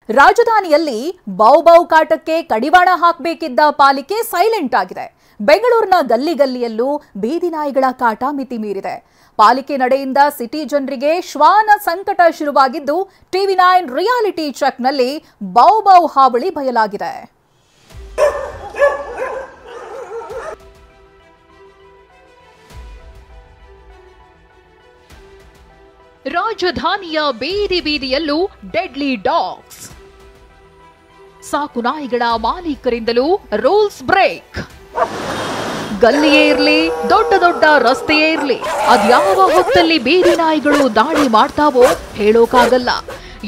ರಾಜಧಾನಿಯಲ್ಲಿ ಬೌ ಕಾಟಕ್ಕೆ ಕಡಿವಾಣ ಹಾಕಬೇಕಿದ್ದ ಪಾಲಿಕೆ ಸೈಲೆಂಟ್ ಆಗಿದೆ. ಬೆಂಗಳೂರಿನ ಗಲ್ಲಿಯಲ್ಲೂ ಬೀದಿ ನಾಯಿಗಳ ಕಾಟ ಮಿತಿ ಮೀರಿದೆ. ಪಾಲಿಕೆ ನಡೆಯಿಂದ ಸಿಟಿ ಜನರಿಗೆ ಶ್ವಾನ ಸಂಕಟ ಶುರುವಾಗಿದ್ದು TV9 ರಿಯಾಲಿಟಿ ಚೆಕ್ನಲ್ಲಿ ಬೌ ಹಾವಳಿ ಬಯಲಾಗಿದೆ. ರಾಜಧಾನಿಯ ಬೀದಿಯಲ್ಲೂ ಡೆಡ್ಲಿ ಡಾಗ್ಸ್. ಸಾಕು ನಾಯಿಗಳ ಮಾಲೀಕರಿಂದಲೂ ರೂಲ್ಸ್ ಬ್ರೇಕ್. ಗಲ್ಲಿಯೇ ಇರ್ಲಿ, ದೊಡ್ಡ ರಸ್ತೆಯೇ ಇರ್ಲಿ, ಅದ್ಯಾವ ಹೊತ್ತಲ್ಲಿ ಬೀದಿ ನಾಯಿಗಳು ದಾಳಿ ಮಾಡ್ತಾವೋ ಹೇಳೋಕಾಗಲ್ಲ.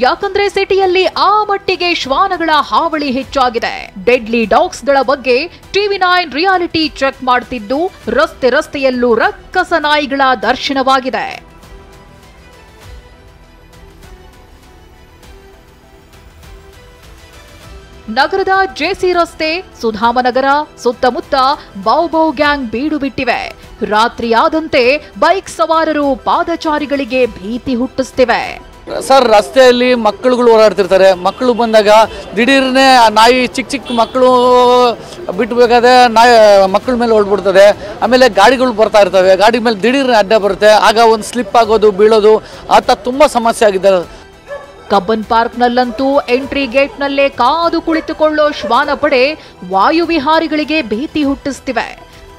ಯಾಕಂದ್ರೆ ಸಿಟಿಯಲ್ಲಿ ಆ ಮಟ್ಟಿಗೆ ಶ್ವಾನಗಳ ಹಾವಳಿ ಹೆಚ್ಚಾಗಿದೆ. ಡೆಡ್ಲಿ ಡಾಗ್ಸ್ ಗಳ ಬಗ್ಗೆ TV9 ರಿಯಾಲಿಟಿ ಚೆಕ್ ಮಾಡ್ತಿದ್ದು ರಸ್ತೆಯಲ್ಲೂ ರಕ್ಕಸ ನಾಯಿಗಳ ದರ್ಶನವಾಗಿದೆ. ನಗರದ ಜೆಸಿ ರಸ್ತೆ, ಸುಧಾಮನಗರ ಸುತ್ತಮುತ್ತ ಬೌ ಗ್ಯಾಂಗ್ ಬೀಡು ಬಿಟ್ಟಿವೆ. ರಾತ್ರಿಯಾದಂತೆ ಬೈಕ್ ಸವಾರರು ಪಾದಚಾರಿಗಳಿಗೆ ಭೀತಿ ಹುಟ್ಟಿಸ್ತಿವೆ. ಸರ್, ರಸ್ತೆಯಲ್ಲಿ ಮಕ್ಕಳುಗಳು ಓಡಾಡ್ತಿರ್ತಾರೆ. ಮಕ್ಕಳು ಬಂದಾಗ ದಿಢೀರ್ನೆ ನಾಯಿ ಚಿಕ್ಕ ಮಕ್ಕಳು ಬಿಟ್ಟಬೇಕಾದ್ರೆ ನಾಯಿ ಮಕ್ಕಳ ಮೇಲೆ ಓಡ್ಬಿಡ್ತದೆ. ಆಮೇಲೆ ಗಾಡಿಗಳು ಬರ್ತಾ ಇರ್ತವೆ, ಗಾಡಿ ಮೇಲೆ ದಿಢೀರ್ನೆ ಅಡ್ಡ ಬರುತ್ತೆ. ಆಗ ಒಂದು ಸ್ಲಿಪ್ ಆಗೋದು, ಬೀಳೋದು ಆತ ತುಂಬ ಸಮಸ್ಯೆ ಆಗಿದೆ. ಕಬ್ಬನ್ ಪಾರ್ಕ್ನಲ್ಲಂತೂ ಎಂಟ್ರಿ ಗೇಟ್ನಲ್ಲೇ ಕಾದು ಕುಳಿತುಕೊಳ್ಳೋ ಶ್ವಾನ ಪಡೆ ವಾಯುವಿಹಾರಿಗಳಿಗೆ ಭೀತಿ ಹುಟ್ಟಿಸ್ತಿವೆ.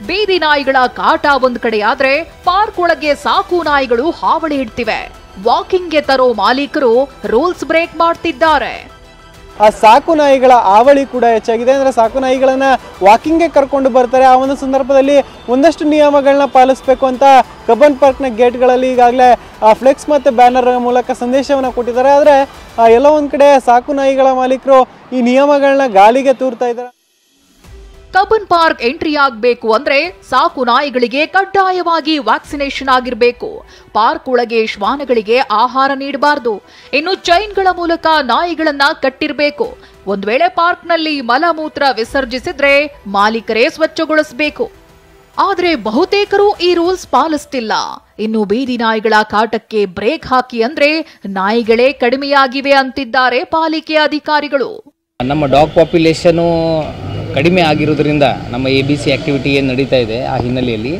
ಬೀದಿ ನಾಯಿಗಳ ಕಾಟ ಒಂದ್ ಕಡೆಯಾದ್ರೆ ಪಾರ್ಕ್ ಒಳಗೆ ಸಾಕು ನಾಯಿಗಳು ಹಾವಳಿ ಇಡ್ತಿವೆ. ವಾಕಿಂಗ್ಗೆ ತರೋ ಮಾಲೀಕರು ರೂಲ್ಸ್ ಬ್ರೇಕ್ ಮಾಡ್ತಿದ್ದಾರೆ. ಆ ಸಾಕು ನಾಯಿಗಳ ಹಾವಳಿ ಕೂಡ ಹೆಚ್ಚಾಗಿದೆ. ಅಂದರೆ ಸಾಕು ನಾಯಿಗಳನ್ನ ವಾಕಿಂಗ್ಗೆ ಕರ್ಕೊಂಡು ಬರ್ತಾರೆ. ಆ ಒಂದು ಸಂದರ್ಭದಲ್ಲಿ ಒಂದಷ್ಟು ನಿಯಮಗಳನ್ನ ಪಾಲಿಸಬೇಕು ಅಂತ ಕಬ್ಬನ್ ಪಾರ್ಕ್ನ ಗೇಟ್ಗಳಲ್ಲಿ ಈಗಾಗಲೇ ಫ್ಲೆಕ್ಸ್ ಮತ್ತು ಬ್ಯಾನರ್ ಮೂಲಕ ಸಂದೇಶವನ್ನು ಕೊಟ್ಟಿದ್ದಾರೆ. ಆದರೆ ಎಲ್ಲೋ ಒಂದು ಕಡೆ ಸಾಕು ನಾಯಿಗಳ ಮಾಲೀಕರು ಈ ನಿಯಮಗಳನ್ನ ಗಾಳಿಗೆ ತೂರ್ತಾ ಇದ್ದಾರೆ. ಕಬ್ಬನ್ ಪಾರ್ಕ್ ಎಂಟ್ರಿ ಆಗಬೇಕು ಅಂದ್ರೆ ಸಾಕು ನಾಯಿಗಳಿಗೆ ಕಡ್ಡಾಯವಾಗಿ ವ್ಯಾಕ್ಸಿನೇಷನ್ ಆಗಿರಬೇಕು. ಪಾರ್ಕ್ ಒಳಗೆ ಶ್ವಾನಗಳಿಗೆ ಆಹಾರ ನೀಡಬಾರದು. ಇನ್ನು ಚೈನ್ಗಳ ಮೂಲಕ ನಾಯಿಗಳನ್ನ ಕಟ್ಟಿರಬೇಕು. ಒಂದ್ ವೇಳೆ ಪಾರ್ಕ್ನಲ್ಲಿ ಮಲಮೂತ್ರ ವಿಸರ್ಜಿಸಿದ್ರೆ ಮಾಲೀಕರೇ ಸ್ವಚ್ಛಗೊಳಿಸಬೇಕು. ಆದ್ರೆ ಬಹುತೇಕರು ಈ ರೂಲ್ಸ್ ಪಾಲಿಸ್ತಿಲ್ಲ. ಇನ್ನು ಬೀದಿ ನಾಯಿಗಳ ಕಾಟಕ್ಕೆ ಬ್ರೇಕ್ ಹಾಕಿ ಅಂದ್ರೆ ನಾಯಿಗಳೇ ಕಡಿಮೆಯಾಗಿವೆ ಅಂತಿದ್ದಾರೆ ಪಾಲಿಕೆ ಅಧಿಕಾರಿಗಳು. ನಮ್ಮ ಡಾಗ್ ಪಾಪ್ಯುಲೇಷನು ಕಡಿಮೆ ಆಗಿರೋದ್ರಿಂದ ನಮ್ಮ ABC ಆ್ಯಕ್ಟಿವಿಟಿ ಏನು ನಡೀತಾ ಇದೆ ಆ ಹಿನ್ನೆಲೆಯಲ್ಲಿ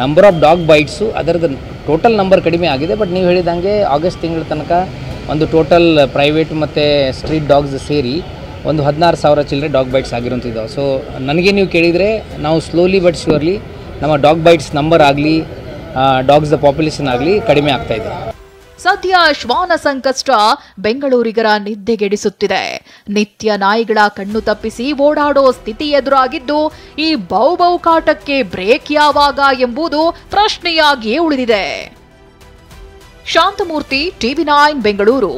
ನಂಬರ್ ಆಫ್ ಡಾಗ್ ಬೈಟ್ಸು ಅದರದ್ದು ಟೋಟಲ್ ನಂಬರ್ ಕಡಿಮೆ ಆಗಿದೆ. ಬಟ್ ನೀವು ಹೇಳಿದಂಗೆ ಆಗಸ್ಟ್ ತಿಂಗಳ ತನಕ ಒಂದು ಟೋಟಲ್ ಪ್ರೈವೇಟ್ ಮತ್ತು ಸ್ಟ್ರೀಟ್ ಡಾಗ್ಸ್ ಸೇರಿ ಒಂದು 16,000 ಚಿಲ್ಲರೆ ಡಾಗ್ ಬೈಟ್ಸ್ ಆಗಿರುವಂಥದ್ದು. ಸೊ ನನಗೆ ನೀವು ಕೇಳಿದರೆ ನಾವು ಸ್ಲೋಲಿ ಬಟ್ ಶ್ಯೂರ್ಲಿ ನಮ್ಮ ಡಾಗ್ ಬೈಟ್ಸ್ ನಂಬರ್ ಆಗಲಿ ಡಾಗ್ಸ್ದ ಪಾಪ್ಯುಲೇಷನ್ ಆಗಲಿ ಕಡಿಮೆ ಆಗ್ತಾಯಿದೆ. ಸದ್ಯ ಶ್ವಾನ ಸಂಕಷ್ಟ ಬೆಂಗಳೂರಿಗರ ನಿದ್ದೆಗೆಡಿಸುತ್ತಿದೆ. ನಿತ್ಯ ನಾಯಿಗಳ ಕಣ್ಣು ತಪ್ಪಿಸಿ ಓಡಾಡೋ ಸ್ಥಿತಿ ಎದುರಾಗಿದ್ದು ಈ ಬೌ ಕಾಟಕ್ಕೆ ಬ್ರೇಕ್ ಯಾವಾಗ ಎಂಬುದು ಪ್ರಶ್ನೆಯಾಗಿಯೇ ಉಳಿದಿದೆ. ಶಾಂತಮೂರ್ತಿ, TV9 ಬೆಂಗಳೂರು.